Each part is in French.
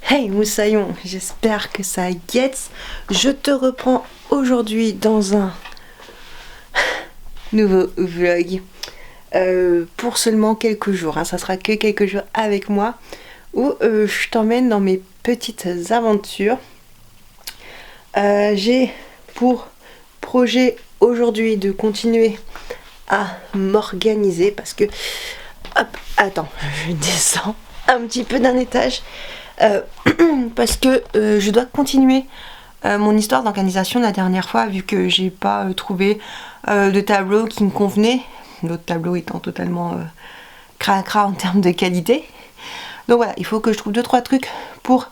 Hey Moussaillon, j'espère que ça guette. Je te reprends aujourd'hui dans un nouveau vlog pour seulement quelques jours. Ça sera que quelques jours avec moi où je t'emmène dans mes petites aventures. J'ai pour projet aujourd'hui de continuer à m'organiser parce que... Hop, attends, je descends un petit peu d'un étage. Parce que je dois continuer mon histoire d'organisation de la dernière fois, vu que j'ai pas trouvé de tableau qui me convenait, l'autre tableau étant totalement cracra en termes de qualité. Donc voilà, il faut que je trouve 2-3 trucs pour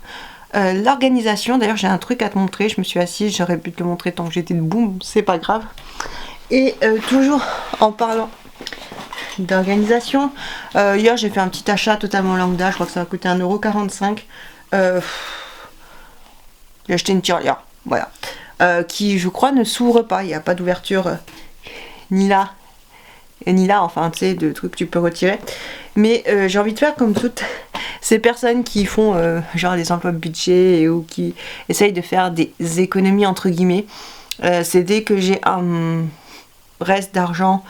l'organisation. D'ailleurs j'ai un truc à te montrer, je me suis assise, j'aurais pu te le montrer tant que j'étais debout, c'est pas grave. Et toujours en parlant d'organisation, hier j'ai fait un petit achat totalement lambda, je crois que ça va coûter 1,45 €. J'ai acheté une tirelire, voilà, qui je crois ne s'ouvre pas, il n'y a pas d'ouverture ni là et ni là, enfin tu sais, de trucs que tu peux retirer. Mais j'ai envie de faire comme toutes ces personnes qui font genre des emplois de budget ou qui essayent de faire des économies entre guillemets. C'est dès que j'ai un reste d'argent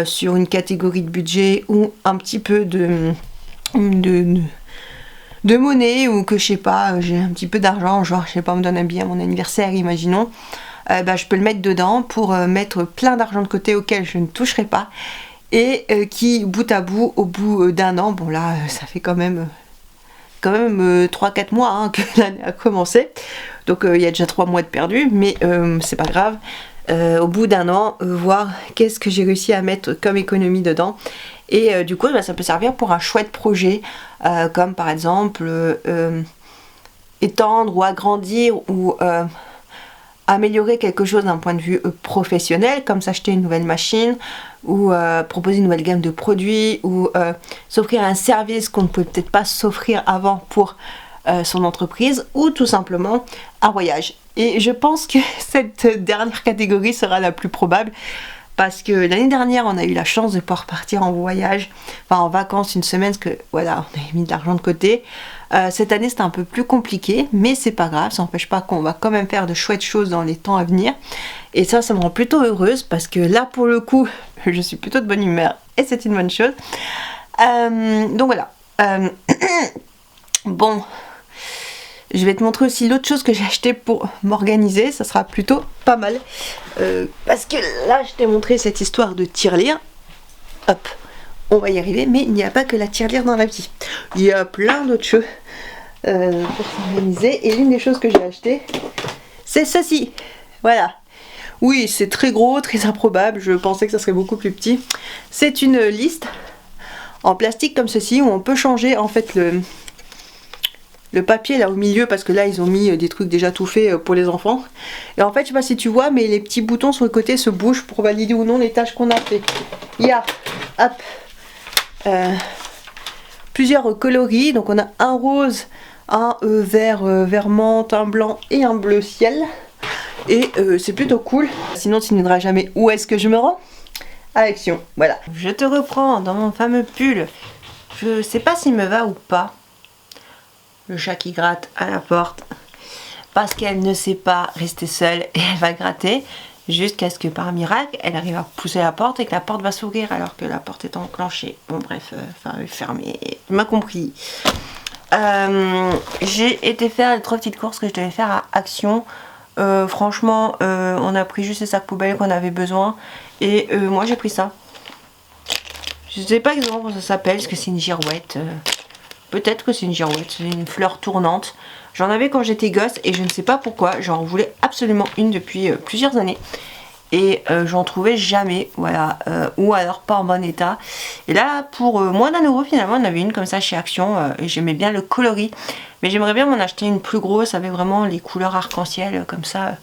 sur une catégorie de budget ou un petit peu de monnaie, ou que je sais pas, j'ai un petit peu d'argent, genre je sais pas, on me donne un billet à mon anniversaire, imaginons, je peux le mettre dedans pour mettre plein d'argent de côté auquel je ne toucherai pas et qui bout à bout, au bout d'un an, bon là ça fait quand même 3-4 mois que l'année a commencé, donc il y a déjà 3 mois de perdu, mais c'est pas grave. Au bout d'un an, voir qu'est-ce que j'ai réussi à mettre comme économie dedans. Et du coup, ça peut servir pour un chouette projet, comme par exemple étendre ou agrandir ou améliorer quelque chose d'un point de vue professionnel, comme s'acheter une nouvelle machine ou proposer une nouvelle gamme de produits ou s'offrir un service qu'on ne pouvait peut-être pas s'offrir avant pour son entreprise, ou tout simplement un voyage. Et je pense que cette dernière catégorie sera la plus probable, parce que l'année dernière on a eu la chance de pouvoir partir en voyage, enfin en vacances une semaine, parce que voilà, on avait mis de l'argent de côté. Cette année c'était un peu plus compliqué, mais c'est pas grave, ça n'empêche pas qu'on va quand même faire de chouettes choses dans les temps à venir. Et ça me rend plutôt heureuse, parce que là pour le coup je suis plutôt de bonne humeur et c'est une bonne chose. Donc voilà. Bon, je vais te montrer aussi l'autre chose que j'ai acheté pour m'organiser, ça sera plutôt pas mal. Parce que là, je t'ai montré cette histoire de tirelire. Hop, on va y arriver, mais il n'y a pas que la tirelire dans la vie. Il y a plein d'autres choses pour s'organiser. Et l'une des choses que j'ai acheté, c'est ceci. Voilà. Oui, c'est très gros, très improbable. Je pensais que ça serait beaucoup plus petit. C'est une liste en plastique comme ceci, où on peut changer en fait le papier là au milieu, parce que là ils ont mis des trucs déjà tout faits pour les enfants. Et en fait, je sais pas si tu vois, mais les petits boutons sur le côté se bougent pour valider ou non les tâches qu'on a fait. Il y a, hop, plusieurs coloris. Donc on a un rose, un vert menthe, un blanc et un bleu ciel. Et c'est plutôt cool. Sinon tu ne diras jamais où est-ce que je me rends. À Action, voilà. Je te reprends dans mon fameux pull. Je sais pas s'il me va ou pas. Le chat qui gratte à la porte, parce qu'elle ne sait pas rester seule et elle va gratter jusqu'à ce que par miracle elle arrive à pousser la porte et que la porte va s'ouvrir alors que la porte est enclenchée. Bon bref, fermée, tu m'as compris. J'ai été faire les 3 petites courses que je devais faire à Action. Franchement, on a pris juste les sacs poubelles qu'on avait besoin, et moi j'ai pris ça. Je sais pas exactement comment ça s'appelle, est-ce que c'est une girouette? Peut-être que c'est une girouette, c'est une fleur tournante. J'en avais quand j'étais gosse et je ne sais pas pourquoi, j'en voulais absolument une depuis plusieurs années. Et j'en trouvais jamais, voilà, ou alors pas en bon état. Et là, pour moins d'1 € finalement, on avait une comme ça chez Action, et j'aimais bien le coloris. Mais j'aimerais bien m'en acheter une plus grosse, avec vraiment les couleurs arc-en-ciel, comme ça.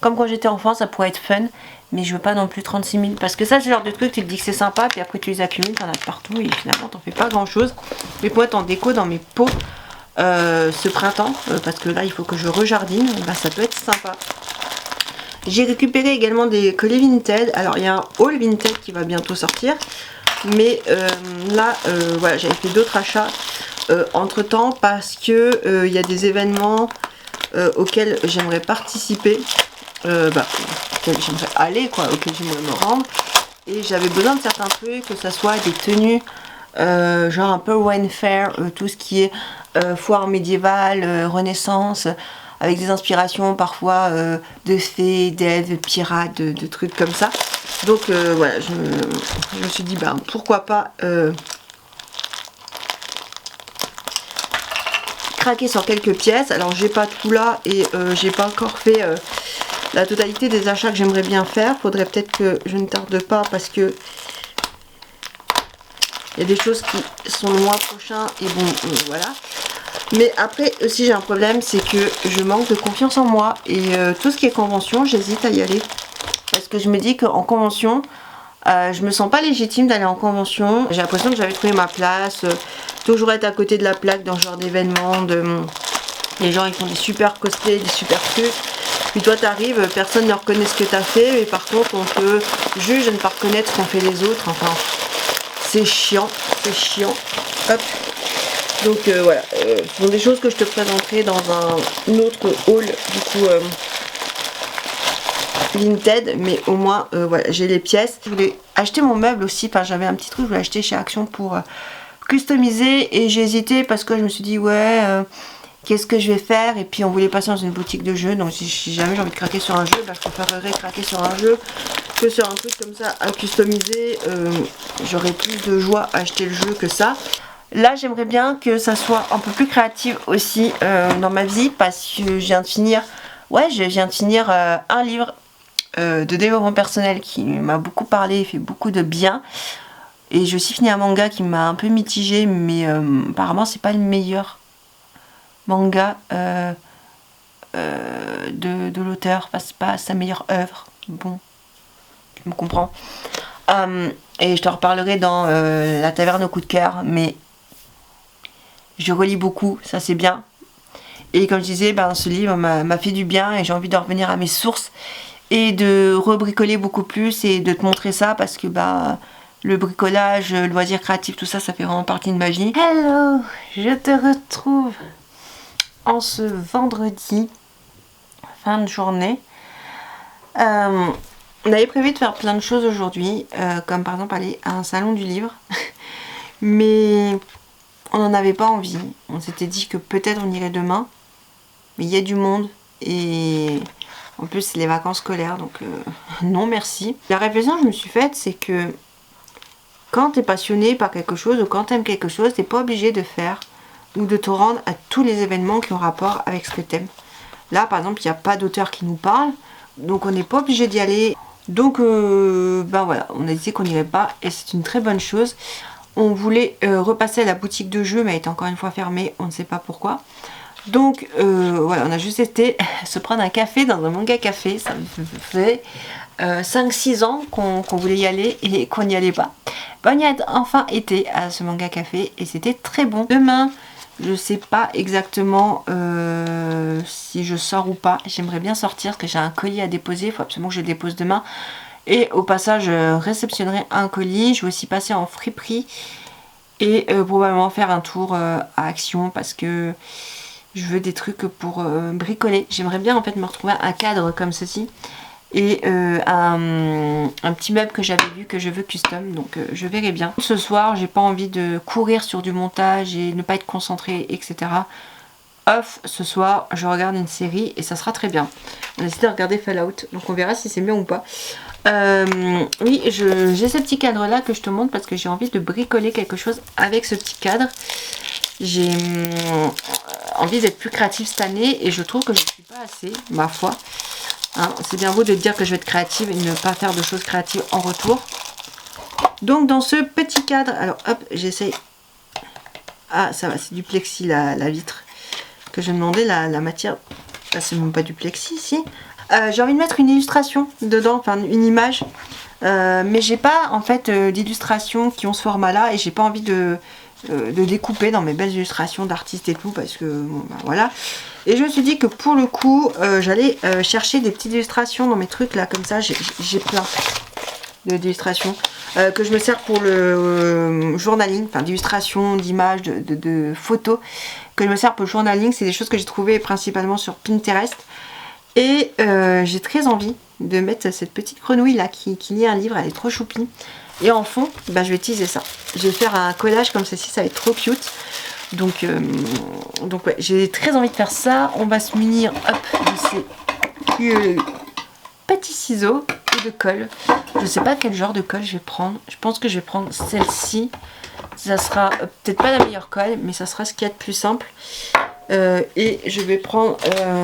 Comme quand j'étais enfant, ça pourrait être fun. Mais je veux pas non plus 36 000, parce que ça c'est le genre de truc, tu te dis que c'est sympa, puis après tu les accumules, t'en as partout et finalement t'en fais pas grand chose. Mais pour être en déco dans mes pots ce printemps, parce que là il faut que je rejardine, ça peut être sympa. J'ai récupéré également des collets Vinted. Alors il y a un haul Vinted qui va bientôt sortir, mais là voilà, j'avais fait d'autres achats entre temps parce que il y a des événements auxquels j'aimerais participer, auxquels j'aimerais aller quoi, auxquels j'aimerais me rendre, et j'avais besoin de certains trucs, que ça soit des tenues genre un peu wine fair, tout ce qui est foire médiévale, renaissance, avec des inspirations parfois de fées, d'elfes, de pirates, de trucs comme ça. Donc voilà, je me suis dit pourquoi pas craquer sur quelques pièces. Alors j'ai pas tout là et j'ai pas encore fait la totalité des achats que j'aimerais bien faire. Faudrait peut-être que je ne tarde pas parce que il y a des choses qui sont le mois prochain et bon voilà. Mais après aussi j'ai un problème, c'est que je manque de confiance en moi et tout ce qui est convention, j'hésite à y aller parce que je me dis qu'en convention je me sens pas légitime d'aller en convention. J'ai l'impression que j'avais trouvé ma place, toujours être à côté de la plaque dans ce genre d'événement, les gens ils font des super cosplays, des super trucs, puis toi t'arrives, personne ne reconnaît ce que t'as fait et par contre on te juge de ne pas reconnaître ce qu'ont fait les autres. Enfin c'est chiant, c'est chiant. Hop. Donc voilà, ce sont des choses que je te présenterai dans un autre haul du coup Vinted, mais au moins voilà, j'ai les pièces. Je voulais acheter mon meuble aussi, enfin j'avais un petit truc, je voulais acheter chez Action pour customiser et j'ai hésité parce que je me suis dit ouais qu'est-ce que je vais faire, et puis on voulait passer dans une boutique de jeux, donc si jamais j'ai envie de craquer sur un jeu, je préférerais craquer sur un jeu que sur un truc comme ça à customiser. J'aurais plus de joie à acheter le jeu que ça. Là j'aimerais bien que ça soit un peu plus créatif aussi dans ma vie, parce que je viens de finir un livre de développement personnel qui m'a beaucoup parlé et fait beaucoup de bien, et j'ai aussi fini un manga qui m'a un peu mitigé, mais apparemment c'est pas le meilleur manga de l'auteur, enfin, c'est pas sa meilleure œuvre, bon tu me comprends. Et je te reparlerai dans la taverne au coup de cœur, mais je relis beaucoup, ça c'est bien. Et comme je disais, ce livre m'a fait du bien et j'ai envie de revenir à mes sources et de rebricoler beaucoup plus et de te montrer ça parce que le bricolage, le loisir créatif, tout ça, ça fait vraiment partie de ma vie. Hello, je te retrouve en ce vendredi, fin de journée. On avait prévu de faire plein de choses aujourd'hui, comme par exemple aller à un salon du livre, mais on n'en avait pas envie. On s'était dit que peut-être on irait demain, mais il y a du monde et en plus c'est les vacances scolaires, donc non merci. La réflexion que je me suis faite, c'est que quand tu es passionné par quelque chose ou quand tu aimes quelque chose, tu n'es pas obligé de faire ou de te rendre à tous les événements qui ont rapport avec ce que tu aimes. Là par exemple il n'y a pas d'auteur qui nous parle, donc on n'est pas obligé d'y aller. Donc voilà, on a dit qu'on n'irait pas et c'est une très bonne chose. On voulait repasser à la boutique de jeux, mais elle est encore une fois fermée, on ne sait pas pourquoi. Donc voilà, on a juste été se prendre un café dans un manga café. Ça fait 5-6 ans qu'on voulait y aller et qu'on n'y allait pas. On y a enfin été à ce manga café et c'était très bon. Demain, je sais pas exactement si je sors ou pas. J'aimerais bien sortir parce que j'ai un colis à déposer, il faut absolument que je le dépose demain. Et au passage, je réceptionnerai un colis. Je vais aussi passer en friperie et probablement faire un tour à Action parce que je veux des trucs pour bricoler. J'aimerais bien en fait me retrouver un cadre comme ceci et un petit meuble que j'avais vu que je veux custom, donc je verrai bien. Ce soir, j'ai pas envie de courir sur du montage et ne pas être concentrée, etc. Off, ce soir, je regarde une série et ça sera très bien. On a décidé de regarder Fallout, donc on verra si c'est bien ou pas. Oui, j'ai ce petit cadre là que je te montre parce que j'ai envie de bricoler quelque chose avec ce petit cadre. J'ai envie d'être plus créative cette année et je trouve que je ne suis pas assez, ma foi. Hein, c'est bien beau de dire que je vais être créative et ne pas faire de choses créatives en retour. Donc dans ce petit cadre, alors hop, j'essaye. Ah ça va, c'est du plexi la vitre que je demandais, la matière. Ah, c'est même pas du plexi ici. J'ai envie de mettre une illustration dedans, enfin une image, mais j'ai pas en fait d'illustrations qui ont ce format là et j'ai pas envie de découper dans mes belles illustrations d'artistes et tout parce que bon, voilà. Et je me suis dit que pour le coup j'allais chercher des petites illustrations dans mes trucs là comme ça, j'ai plein d'illustrations. que je me sers pour le journaling, enfin d'illustration, d'images, de photos, que je me sers pour le journaling. C'est des choses que j'ai trouvées principalement sur Pinterest. Et j'ai très envie de mettre cette petite grenouille là qui lit un livre, elle est trop choupie. Et en fond, bah, je vais utiliser ça. Je vais faire un collage comme ceci, ça va être trop cute. Donc ouais, j'ai très envie de faire ça. On va se munir de ces petits ciseaux et de colle. Je sais pas quel genre de colle je vais prendre. Je pense que je vais prendre celle-ci. Ça sera peut-être pas la meilleure colle, mais ça sera ce qu'il y a de plus simple. Et je vais prendre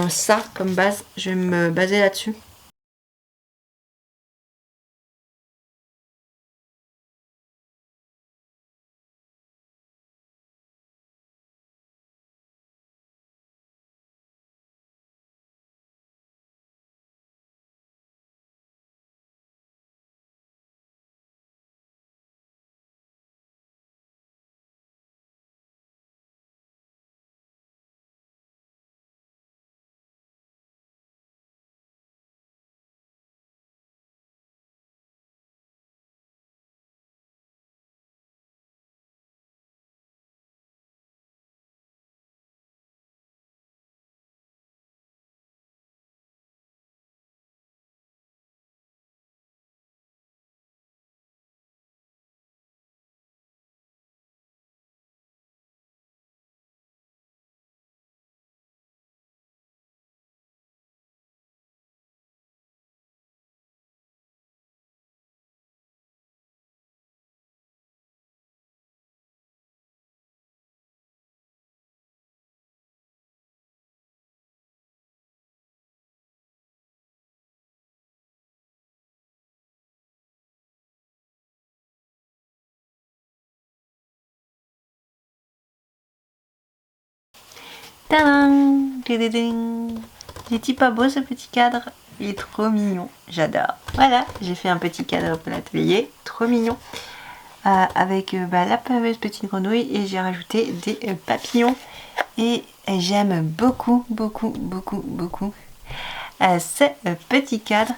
ça comme base. Je vais me baser là-dessus. Tadam! Il est pas beau ce petit cadre? Il est trop mignon, j'adore. Voilà, j'ai fait un petit cadre pour l'atelier, trop mignon. Avec la fameuse petite grenouille et j'ai rajouté des papillons. Et j'aime beaucoup, beaucoup, beaucoup, beaucoup ce petit cadre.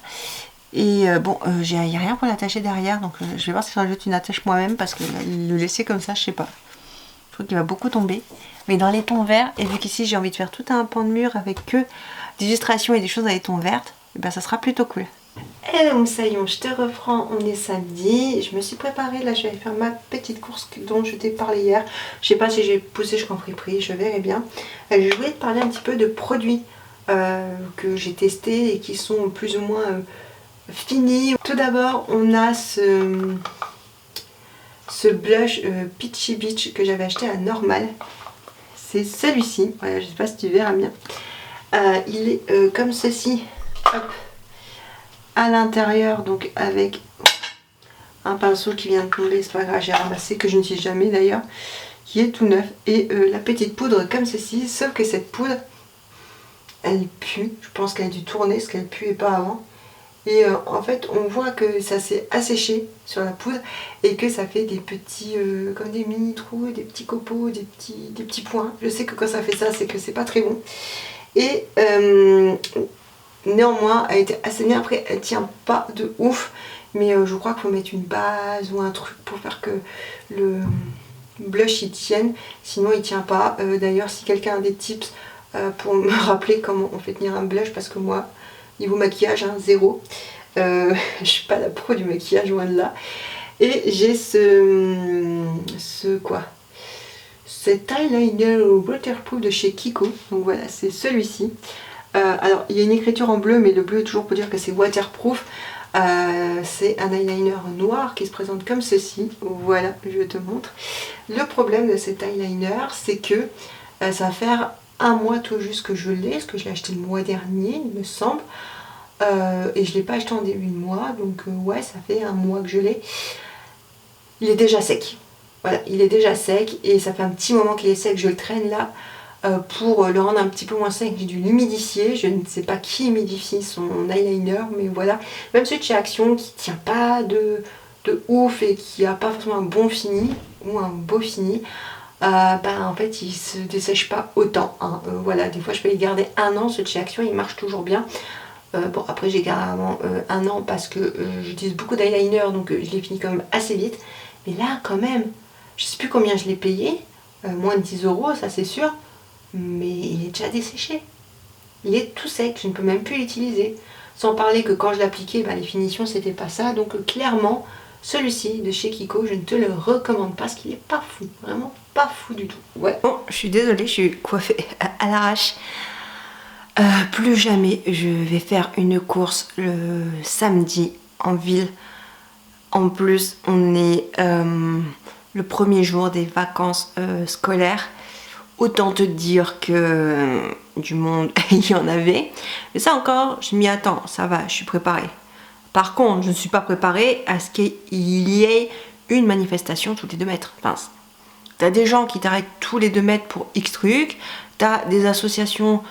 Et bon, il n'y a rien pour l'attacher derrière, donc je vais voir si je rajoute une attache moi-même parce que le laisser comme ça, je sais pas. Je trouve qu'il va beaucoup tomber. Mais dans les tons verts, et vu qu'ici j'ai envie de faire tout un pan de mur avec que des illustrations et des choses dans les tons verts, et ben ça sera plutôt cool. Et donc ça y est, je te reprends, on est samedi, je me suis préparée, là je vais faire ma petite course dont je t'ai parlé hier. Je sais pas si j'ai poussé jusqu'en friperie, je verrai bien. Je voulais te parler un petit peu de produits que j'ai testés et qui sont plus ou moins finis. Tout d'abord, on a ce blush Peachy Beach que j'avais acheté à Normal. C'est celui-ci, voilà, je sais pas si tu verras bien. Il est comme ceci, hop, à l'intérieur, donc avec un pinceau qui vient de tomber, c'est pas grave, j'ai ramassé, que je n'utilise jamais d'ailleurs, qui est tout neuf, et la petite poudre comme ceci, sauf que cette poudre, elle pue, je pense qu'elle a dû tourner, parce qu'elle puait pas avant. Et en fait on voit que ça s'est asséché sur la poudre et que ça fait des petits comme des mini trous, des petits copeaux, des petits points. Je sais que quand ça fait ça, c'est que c'est pas très bon. Et néanmoins elle était assez bien. Après elle tient pas de ouf, mais je crois qu'il faut mettre une base ou un truc pour faire que le blush il tienne, sinon il tient pas. D'ailleurs si quelqu'un a des tips pour me rappeler comment on fait tenir un blush, parce que moi niveau maquillage, hein, zéro. Je suis pas la pro du maquillage, loin de là. Et j'ai cet eyeliner waterproof de chez Kiko. Donc voilà, c'est celui-ci. Alors, il y a une écriture en bleu, mais le bleu est toujours pour dire que c'est waterproof. C'est un eyeliner noir qui se présente comme ceci. Voilà, je te montre. Le problème de cet eyeliner, c'est que ça va faire un mois tout juste que je l'ai, parce que je l'ai acheté le mois dernier, il me semble. Et je ne l'ai pas acheté en début de mois, donc ouais, ça fait un mois que je l'ai. Il est déjà sec. Voilà, il est déjà sec et ça fait un petit moment qu'il est sec. Je le traîne là pour le rendre un petit peu moins sec. J'ai dû l'humidifier. Je ne sais pas qui humidifie son eyeliner, mais voilà. Même celui de chez Action qui tient pas de ouf et qui a pas forcément un bon fini ou un beau fini. En fait il se dessèche pas autant, hein. Voilà, des fois je peux les garder un an, ceux de chez Action ils marchent toujours bien. Bon, après j'ai carrément un an parce que j'utilise beaucoup d'eyeliner, donc je l'ai fini quand même assez vite. Mais là, quand même, je sais plus combien je l'ai payé, moins de 10 euros, ça c'est sûr, mais il est déjà desséché. Il est tout sec, je ne peux même plus l'utiliser. Sans parler que quand je l'appliquais, les finitions c'était pas ça. Donc clairement, celui-ci de chez Kiko, je ne te le recommande pas parce qu'il est pas fou. Vraiment pas fou du tout. Ouais. Bon, je suis désolée, je suis coiffée à l'arrache. Plus jamais je vais faire une course le samedi en ville. En plus, on est le premier jour des vacances scolaires. Autant te dire que du monde, il y en avait. Mais ça encore, je m'y attends, ça va, je suis préparée. Par contre, je ne suis pas préparée à ce qu'il y ait une manifestation tous les 2 mètres. Enfin, t'as des gens qui t'arrêtent tous les 2 mètres pour X trucs. T'as des associations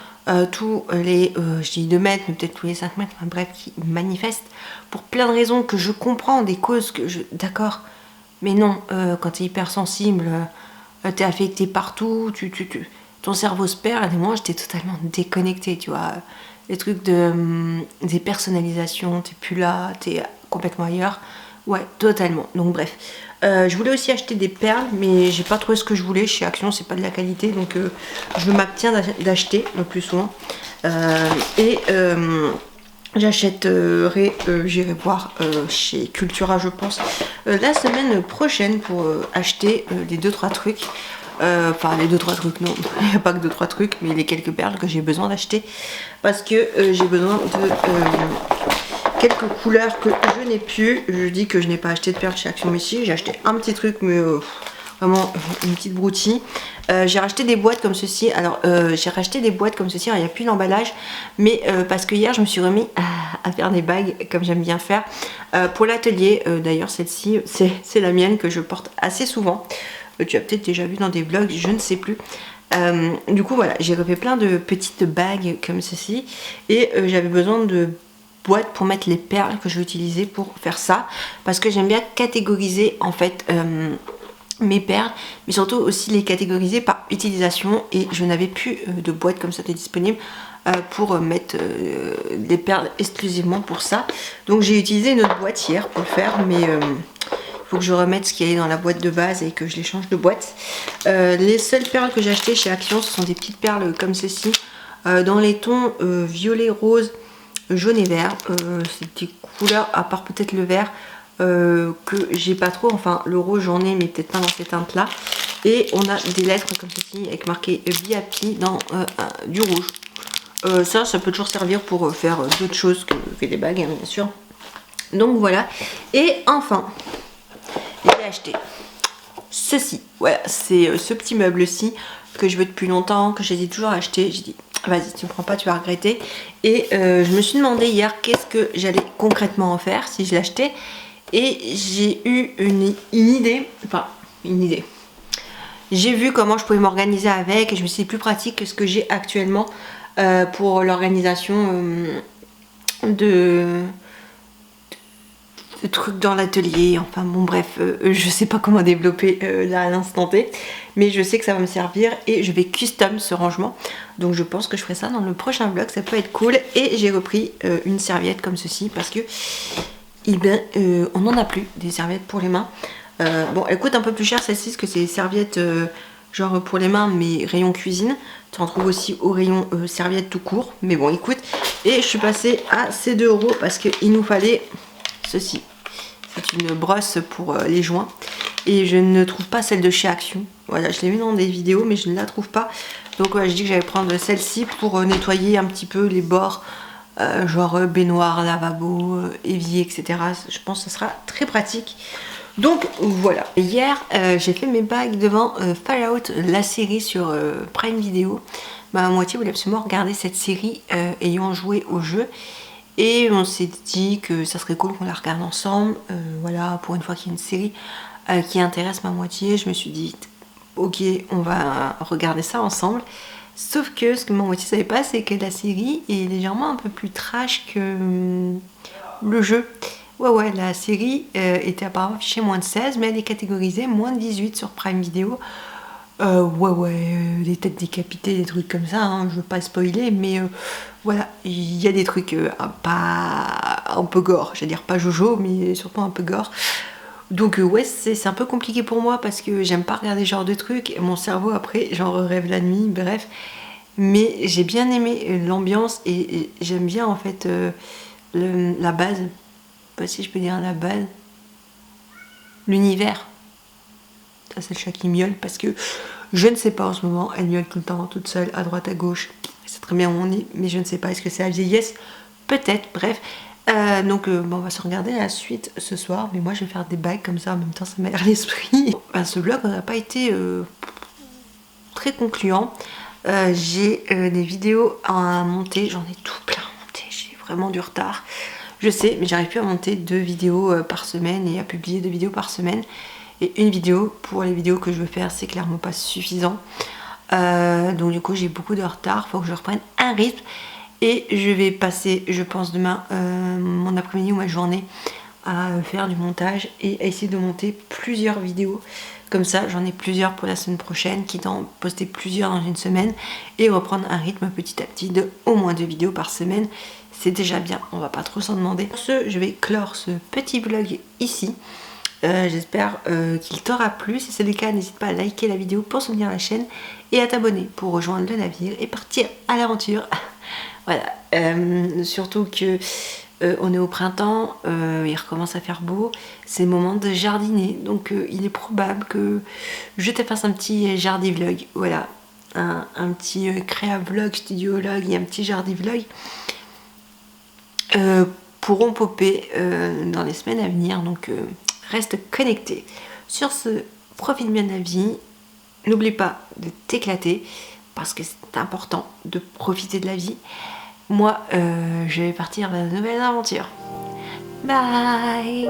tous les, je dis 2 mètres, mais peut-être tous les 5 mètres, enfin, bref, qui manifestent pour plein de raisons que je comprends, des causes que je... D'accord, mais non, quand t'es hypersensible... t'es affecté partout, ton cerveau se perd, et moi j'étais totalement déconnectée, tu vois. Les trucs de dépersonnalisation, t'es plus là, t'es complètement ailleurs. Ouais, totalement. Donc bref. Je voulais aussi acheter des perles, mais j'ai pas trouvé ce que je voulais. Chez Action, c'est pas de la qualité, donc je m'abstiens d'acheter le plus souvent. J'achèterai, j'irai voir chez Cultura je pense la semaine prochaine pour acheter les 2-3 trucs. Enfin les 2-3 trucs, non, il n'y a pas que 2-3 trucs, mais les quelques perles que j'ai besoin d'acheter. Parce que j'ai besoin de quelques couleurs que je n'ai plus. Je dis que je n'ai pas acheté de perles chez Action Messi, j'ai acheté un petit truc, mais vraiment une petite broutille. J'ai racheté des boîtes comme ceci. Alors j'ai racheté des boîtes comme ceci, il n'y a plus d'emballage, mais parce que hier je me suis remis à faire des bagues comme j'aime bien faire pour l'atelier. D'ailleurs celle-ci c'est la mienne que je porte assez souvent. Tu as peut-être déjà vu dans des vlogs, je ne sais plus. Du coup voilà, j'ai refait plein de petites bagues comme ceci et j'avais besoin de boîtes pour mettre les perles que je vais utiliser pour faire ça, parce que j'aime bien catégoriser en fait mes perles, mais surtout aussi les catégoriser par utilisation, et je n'avais plus de boîte comme ça de disponible pour mettre des perles exclusivement pour ça. Donc j'ai utilisé une autre boîte hier pour le faire, mais il faut que je remette ce qui est dans la boîte de base et que je les change de boîte. Les seules perles que j'ai achetées chez Action, ce sont des petites perles comme ceci, dans les tons violet, rose, jaune et vert. C'est des couleurs, à part peut-être le vert, que j'ai pas trop, enfin le rose j'en ai mais peut-être pas dans ces teintes là, et on a des lettres comme ceci avec marqué Be Happy dans du rouge. Ça peut toujours servir pour faire d'autres choses que des bagues, hein, bien sûr. Donc voilà. Et enfin j'ai acheté ceci, voilà, c'est ce petit meuble-ci que je veux depuis longtemps, que j'ai toujours acheté. J'ai dit vas-y, tu me prends pas, tu vas regretter. Et je me suis demandé hier qu'est-ce que j'allais concrètement en faire si je l'achetais. Et j'ai eu une idée, enfin une idée. J'ai vu comment je pouvais m'organiser avec, et je me suis dit plus pratique que ce que j'ai actuellement pour l'organisation de trucs dans l'atelier. Enfin bon bref, je sais pas comment développer là à l'instant T, mais je sais que ça va me servir et je vais custom ce rangement. Donc je pense que je ferai ça dans le prochain vlog, ça peut être cool. Et j'ai repris une serviette comme ceci parce que on n'en a plus des serviettes pour les mains. Bon, elle coûte un peu plus cher celle-ci parce que c'est des serviettes genre pour les mains mais rayon cuisine. Tu en trouves aussi au rayon serviettes tout court, mais bon écoute. Et je suis passée à ces 2 € parce qu'il nous fallait ceci. C'est une brosse pour les joints et je ne trouve pas celle de chez Action. Voilà, je l'ai vu dans des vidéos mais je ne la trouve pas. Donc ouais, je dis que j'allais prendre celle-ci pour nettoyer un petit peu les bords, genre baignoire, lavabo, évier, etc. Je pense que ce sera très pratique. Donc voilà. Hier, j'ai fait mes bagues devant Fallout, la série sur Prime Video. Ma moitié voulait absolument regarder cette série ayant joué au jeu. Et on s'est dit que ça serait cool qu'on la regarde ensemble. Voilà, pour une fois qu'il y a une série qui intéresse ma moitié, je me suis dit ok, on va regarder ça ensemble. Sauf que ce que ma moitié savait pas, c'est que la série est légèrement un peu plus trash que le jeu. Ouais, la série était apparemment affichée moins de 16, mais elle est catégorisée moins de 18 sur Prime Video. Ouais, des têtes décapitées, des trucs comme ça, hein, je veux pas spoiler, mais voilà, il y a des trucs pas un peu gore, j'allais dire pas Jojo, mais surtout un peu gore. Donc ouais, c'est un peu compliqué pour moi parce que j'aime pas regarder ce genre de trucs, et mon cerveau après, j'en rêve la nuit, bref. Mais j'ai bien aimé l'ambiance et j'aime bien en fait la base, je sais pas si je peux dire la base, l'univers. Ça c'est le chat qui miaule parce que je ne sais pas en ce moment, elle miaule tout le temps, toute seule, à droite, à gauche. C'est très bien où on est, mais je ne sais pas, est-ce que c'est la vieillesse? Peut-être, bref. Donc bon, on va se regarder la suite ce soir, mais moi je vais faire des bagues comme ça, en même temps ça m'aère l'esprit. Ben, ce vlog n'a pas été très concluant. J'ai des vidéos à monter, j'en ai tout plein à monter, j'ai vraiment du retard. Je sais, mais j'arrive plus à monter 2 vidéos par semaine et à publier 2 vidéos par semaine. Et une vidéo pour les vidéos que je veux faire, c'est clairement pas suffisant. Donc du coup j'ai beaucoup de retard, faut que je reprenne un rythme. Et je vais passer, je pense demain, mon après-midi ou ma journée à faire du montage et à essayer de monter plusieurs vidéos. Comme ça j'en ai plusieurs pour la semaine prochaine, quitte à en poster plusieurs dans une semaine et reprendre un rythme petit à petit de au moins 2 vidéos par semaine. C'est déjà bien, on va pas trop s'en demander. Pour ce, je vais clore ce petit vlog ici. J'espère qu'il t'aura plu. Si c'est le cas, n'hésite pas à liker la vidéo pour soutenir la chaîne et à t'abonner pour rejoindre le navire et partir à l'aventure. Voilà, surtout que on est au printemps, il recommence à faire beau, c'est le moment de jardiner, donc il est probable que je te fasse un petit jardi vlog, voilà, un petit créa vlog, studio vlog et un petit jardi vlog pourront popper dans les semaines à venir, donc reste connecté. Sur ce, profite bien de la vie, n'oublie pas de t'éclater parce que c'est important de profiter de la vie. Moi, je vais partir vers de nouvelles aventures. Bye!